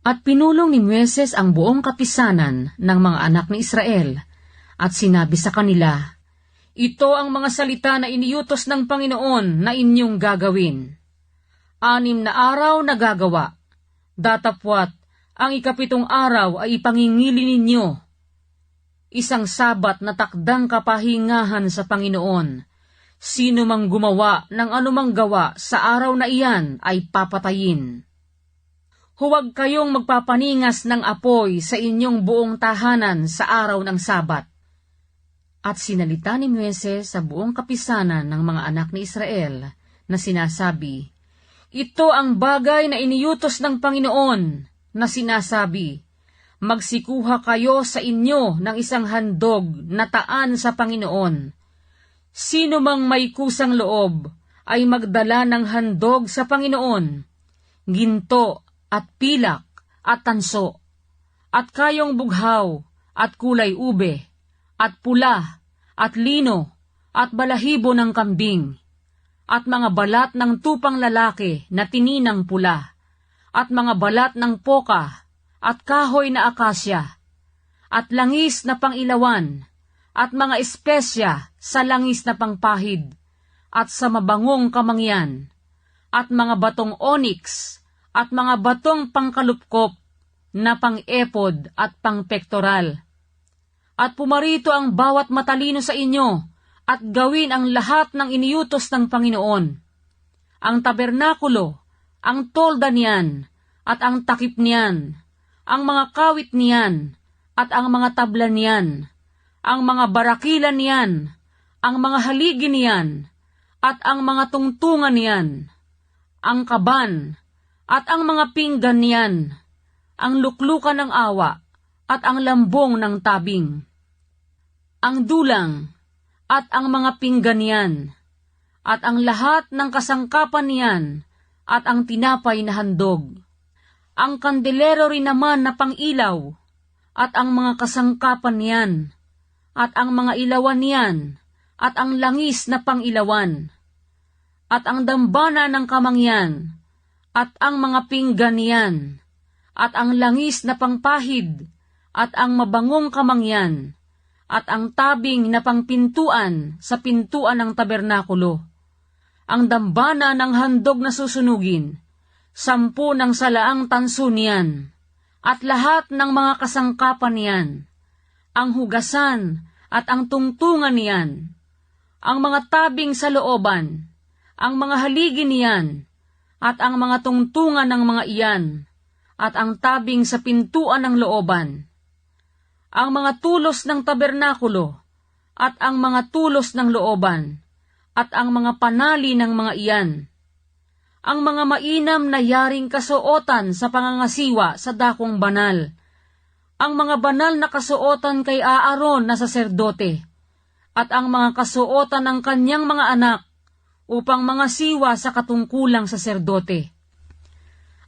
At pinulong ni Moises ang buong kapisanan ng mga anak ni Israel, at sinabi sa kanila, "Ito ang mga salita na iniutos ng Panginoon na inyong gagawin. 6 na araw na gagawa, datapwat ang 7 araw ay ipangingili ninyo. Isang sabat na takdang kapahingahan sa Panginoon. Sino mang gumawa ng anumang gawa sa araw na iyan ay papatayin. Huwag kayong magpapaningas ng apoy sa inyong buong tahanan sa araw ng Sabat." At sinalita ni Moises sa buong kapisanan ng mga anak ni Israel na sinasabi, "Ito ang bagay na iniutos ng Panginoon na sinasabi, magsikuha kayo sa inyo ng isang handog na taan sa Panginoon. Sino mang may kusang loob ay magdala ng handog sa Panginoon, ginto at pilak at tanso, at kayong bughaw at kulay ube, at pula, at lino, at balahibo ng kambing, at mga balat ng tupang lalaki na tininang pula, at mga balat ng poka, at kahoy na akasya, at langis na pangilawan, at mga espesya sa langis na pangpahid, at sa mabangong kamangyan, at mga batong onyx, at mga batong pangkalupkop na pang-epod at pang-pektoral. At pumarito ang bawat matalino sa inyo at gawin ang lahat ng iniutos ng Panginoon. Ang tabernakulo, ang tolda niyan, at ang takip niyan, ang mga kawit niyan, at ang mga tabla niyan, ang mga barakilan niyan, ang mga haligi niyan, at ang mga tungtungan niyan, ang kaban, at ang mga pinggan niyan, ang luklukan ng awa, at ang lambong ng tabing, ang dulang, at ang mga pinggan niyan, at ang lahat ng kasangkapan niyan, at ang tinapay na handog, ang kandelero rin naman na pangilaw, at ang mga kasangkapan niyan, at ang mga ilawan niyan, at ang langis na pangilawan, at ang dambana ng kamangyan, at ang mga pinggan niyan, at ang langis na pangpahid, at ang mabangong kamangyan, at ang tabing na pangpintuan sa pintuan ng tabernakulo, ang dambana ng handog na susunugin, 10 ng salaang tanso niyan, at lahat ng mga kasangkapan niyan, ang hugasan at ang tungtungan niyan, ang mga tabing sa looban, ang mga haligi niyan, at ang mga tungtungan ng mga iyan, at ang tabing sa pintuan ng looban, ang mga tulos ng tabernakulo, at ang mga tulos ng looban, at ang mga panali ng mga iyan, ang mga mainam na yaring kasuotan sa pangangasiwa sa dakong banal, ang mga banal na kasuotan kay Aaron na saserdote, at ang mga kasuotan ng kanyang mga anak, upang mga siwa sa katungkulang saserdote.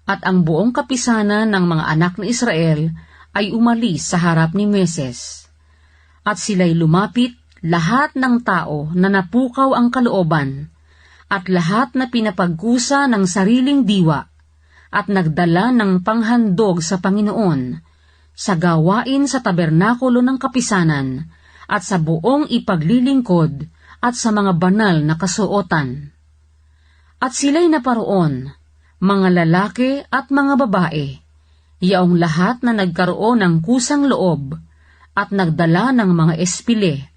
At ang buong kapisanan ng mga anak ni Israel ay umalis sa harap ni Moises. At sila'y lumapit lahat ng tao na napukaw ang kalooban, at lahat na pinapagkusa ng sariling diwa, at nagdala ng panghandog sa Panginoon, sa gawain sa tabernakulo ng kapisanan, at sa buong ipaglilingkod, at sa mga banal na kasuotan. At sila'y naparoon, mga lalaki at mga babae, yaong lahat na nagkaroon ng kusang loob, at nagdala ng mga espile,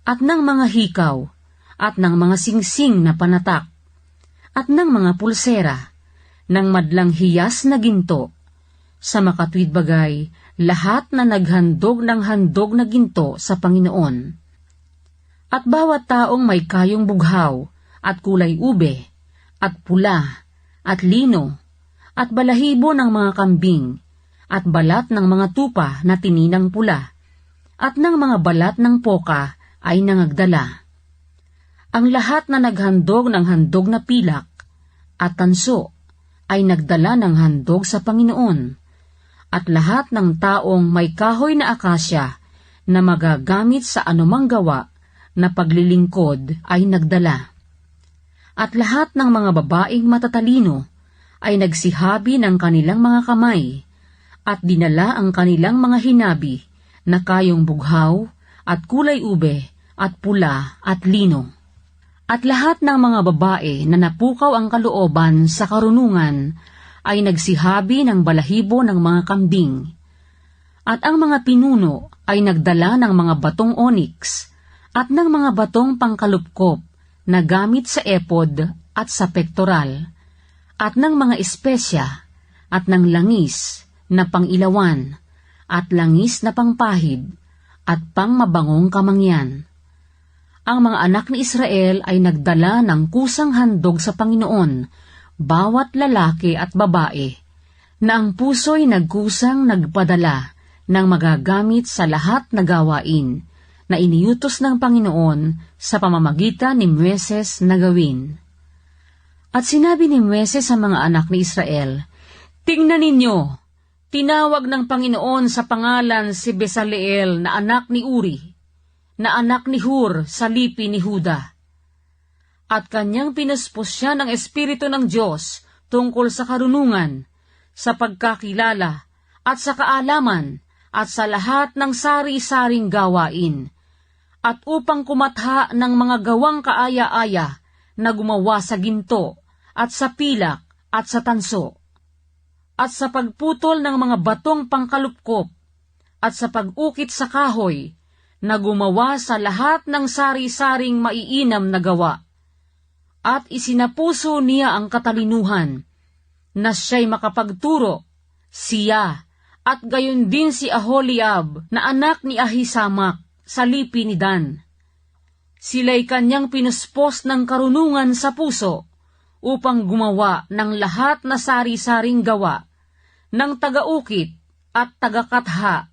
at ng mga hikaw, at ng mga singsing na panatak, at ng mga pulsera, ng madlang hiyas na ginto, sa makatwid bagay, lahat na naghandog ng handog na ginto sa Panginoon. At bawat taong may kayong bughaw, at kulay ube, at pula, at lino, at balahibo ng mga kambing, at balat ng mga tupa na tininang pula, at ng mga balat ng poka ay nangagdala. Ang lahat na naghandog ng handog na pilak, at tanso, ay nagdala ng handog sa Panginoon, at lahat ng taong may kahoy na akasya na magagamit sa anumang gawa na paglilingkod ay nagdala. At lahat ng mga babaeng matatalino ay nagsihabi ng kanilang mga kamay, at dinala ang kanilang mga hinabi na kayong bughaw at kulay ube at pula at lino. At lahat ng mga babae na napukaw ang kalooban sa karunungan ay nagsihabi ng balahibo ng mga kambing. At ang mga pinuno ay nagdala ng mga batong onyx at ng mga batong pangkalupkop na gamit sa epod at sa pektoral, at ng mga espesya at ng langis na pangilawan at langis na pangpahid at pangmabangong kamangyan. Ang mga anak ni Israel ay nagdala ng kusang handog sa Panginoon, bawat lalaki at babae, na ang puso'y nagkusang nagpadala ng magagamit sa lahat na gawain na iniutos ng Panginoon sa pamamagitan ni Moises na gawin. At sinabi ni Moises sa mga anak ni Israel, "Tingnan ninyo, tinawag ng Panginoon sa pangalan si Bezaleel na anak ni Uri, na anak ni Hur sa lipi ni Huda. At kanyang pinuspos siya ng Espiritu ng Diyos tungkol sa karunungan, sa pagkakilala, at sa kaalaman, at sa lahat ng sari-saring gawain, at upang kumatha ng mga gawang kaaya-aya na gumawa sa ginto, at sa pilak, at sa tanso, at sa pagputol ng mga batong pangkalupkop, at sa pag-ukit sa kahoy, na gumawa sa lahat ng sari-saring maiinam na gawa. At isinapuso niya ang katalinuhan, na siya'y makapagturo, siya, at gayon din si Aholiab na anak ni Ahisamak sa lipi ni Dan. Sila'y kanyang pinuspos ng karunungan sa puso, upang gumawa ng lahat na sari-saring gawa, ng tagaukit at tagakatha,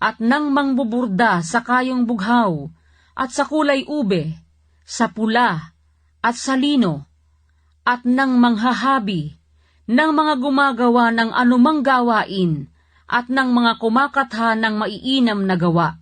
at ng mangbuburda sa kayong bughaw, at sa kulay ube, sa pula, at sa lino, at ng manghahabi, ng mga gumagawa ng anumang gawain, at ng mga kumakatha ng maiinam na gawa.